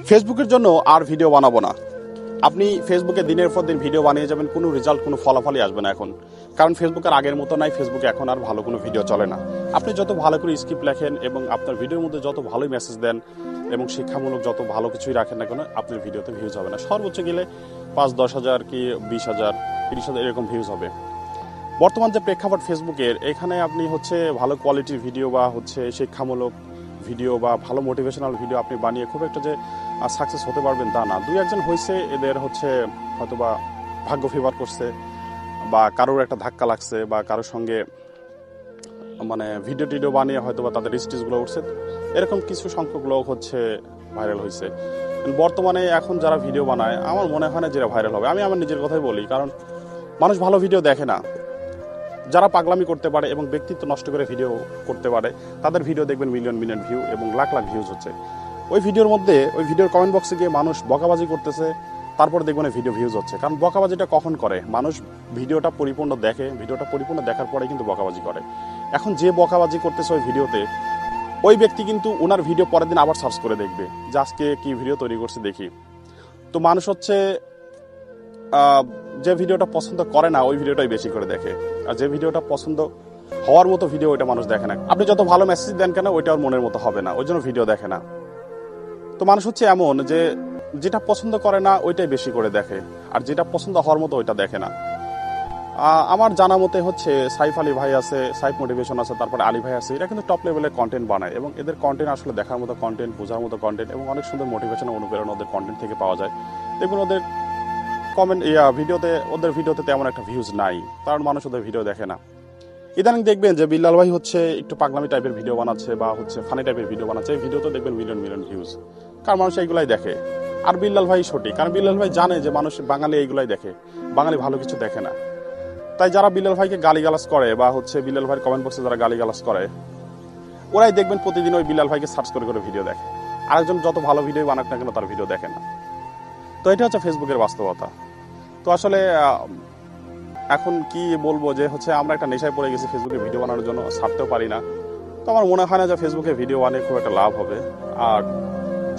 ফেসবুকের জন্য আর ভিডিও বানাবো না। আপনি ফেসবুকে দিনের পর দিন ভিডিও বানিয়ে যাবেন, কোনো রেজাল্ট, কোনো ফলাফলই আসবে না এখন। কারণ ফেসবুকের আগের মতো নাই, ফেসবুকে এখন আর ভালো কোনো ভিডিও চলে না। আপনি যত ভালো করে স্ক্রিপ্ট লেখেন এবং আপনার ভিডিওর মধ্যে যত ভালোই মেসেজ দেন এবং শিক্ষামূলক যত ভালো কিছুই রাখেন না কেন, আপনার ভিডিওতে ভিউজ হবে না। সর্বোচ্চ গেলে 5-10 হাজার কি 20,000 30,000 এরকম ভিউজ হবে। বর্তমান যে প্রেক্ষাপট ফেসবুকের, এখানে আপনি ভালো কোয়ালিটির ভিডিও বা শিক্ষামূলক ভিডিও বা ভালো মোটিভেশনাল ভিডিও আপনি বানিয়ে খুব একটা যে সাকসেস হতে পারবেন তা না। দুই একজন হয়েছে, এদের হয়তোবা ভাগ্য ফেভার করছে বা কারোর একটা ধাক্কা লাগছে বা কারোর সঙ্গে ভিডিও টিডিও বানিয়ে হয়তোবা তাদের স্টেজগুলো উঠছে, এরকম কিছু সংখ্যক লোক ভাইরাল হয়েছে। বর্তমানে এখন যারা ভিডিও বানায়, আমার মনে হয় না যারা ভাইরাল হবে। আমি আমার নিজের কথাই বলি, কারণ মানুষ ভালো ভিডিও দেখে না। যারা পাগলামি করতে পারে এবং ব্যক্তিত্ব নষ্ট করে ভিডিও করতে পারে, তাদের ভিডিও দেখবেন মিলিয়ন মিলিয়ন ভিউ এবং লাখ লাখ ভিউজ হচ্ছে। ওই ভিডিওর কমেন্ট বক্সে গিয়ে মানুষ বকাবাজি করতেছে, তারপর দেখবেন ভিডিও ভিউজ হচ্ছে। কারণ বকাবাজিটা কখন করে? মানুষ ভিডিওটা পরিপূর্ণ দেখে, ভিডিওটা পরিপূর্ণ দেখার পরে কিন্তু বকাবাজি করে। এখন যে বকাবাজি করতেছে ওই ভিডিওতে, ওই ব্যক্তি কিন্তু ওনার ভিডিও পরের দিন আবার সার্চ করে দেখবে যে আজকে কি ভিডিও তৈরি করছে দেখি। তো মানুষ যে ভিডিওটা পছন্দ করে না ওই ভিডিওটাই বেশি করে দেখে, আর যে ভিডিওটা পছন্দ হওয়ার মতো ভিডিও ওইটা মানুষ দেখে না। আপনি যত ভালো মেসেজ দেন কেন, ওইটা ওর মনের মতো হবে না, ওই জন্য ভিডিও দেখে না। তো মানুষ এমন যে যেটা পছন্দ করে না ওইটাই বেশি করে দেখে, আর যেটা পছন্দ হওয়ার মতো ওইটা দেখে না। আমার জানা মতে সাইফ আলী ভাই আছে, সাইফ মোটিভেশন আছে, তারপরে আলী ভাই আছে, এরা কিন্তু টপ লেভেলের কন্টেন্ট বানায় এবং এদের কন্টেন্ট আসলে দেখার মতো কন্টেন্ট, বোঝার মতো কন্টেন্ট এবং অনেক সুন্দর মোটিভেশন অনুপ্রেরণা ওদের কন্টেন্ট থেকে পাওয়া যায়। দেখুন ওদের ওদের ভিডিওতে তেমন একটা ভিউজ নাই, কারণ মানুষ ওদের ভিডিও দেখে না। ইদানিং দেখবেন যে বিল্লাল ভাই একটু পাগলামি টাইপের ভিডিও বানাচ্ছে বা ফানি টাইপের ভিডিও বানাচ্ছে, এই ভিডিওতে দেখবেন মিলিয়ন মিলিয়ন ভিউজ, কারণ মানুষ এইগুলাই দেখে। আর বিল্লাল ভাই সঠিক, কারণ বিল্লাল ভাই জানে যে মানুষ বাঙালি এইগুলাই দেখে, বাঙালি ভালো কিছু দেখে না। তাই যারা বিল্লাল ভাইকে গালিগালাজ করে বা বিল্লাল ভাইয়ের কমেন্ট বক্সে যারা গালিগালাজ করে, ওরাই দেখবেন প্রতিদিন ওই বিল্লাল ভাইকে সার্চ করে করে ভিডিও দেখে। আরেকজন যত ভালো ভিডিও বানাক না কেন, তার ভিডিও দেখে না। তো এটা ফেসবুকের বাস্তবতা। তো আসলে এখন কি বলবো যে আমরা একটা নেশায় পড়ে গেছি ফেসবুকে ভিডিও বানানোর জন্য, ছাড়তেও পারি না। তো আমার মনে হয় না যে ফেসবুকে ভিডিও বানিয়ে খুব একটা লাভ হবে। আর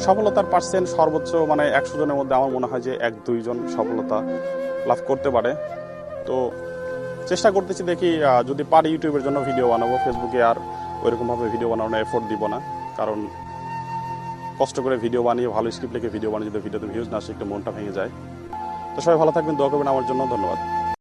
সফলতার পার্সেন্ট সর্বোচ্চ 100 জনের মধ্যে আমার মনে হয় যে 1-2 জন সফলতা লাভ করতে পারে। তো চেষ্টা করতেছি, দেখি যদি পারি ইউটিউবের জন্য ভিডিও বানাবো। ফেসবুকে আর ওইরকমভাবে ভিডিও বানানোর এফোর্ট দিব না, কারণ কষ্ট করে ভিডিও বানিয়ে ভালো স্ক্রিপ্ট লিখে ভিডিও বানিয়ে যদি ভিডিওতে ভিউজ না আসে, একটু মনটা ভেঙে যায়। তো সবাই ভালো থাকবেন, দোয়া করবেন আমার জন্য। ধন্যবাদ।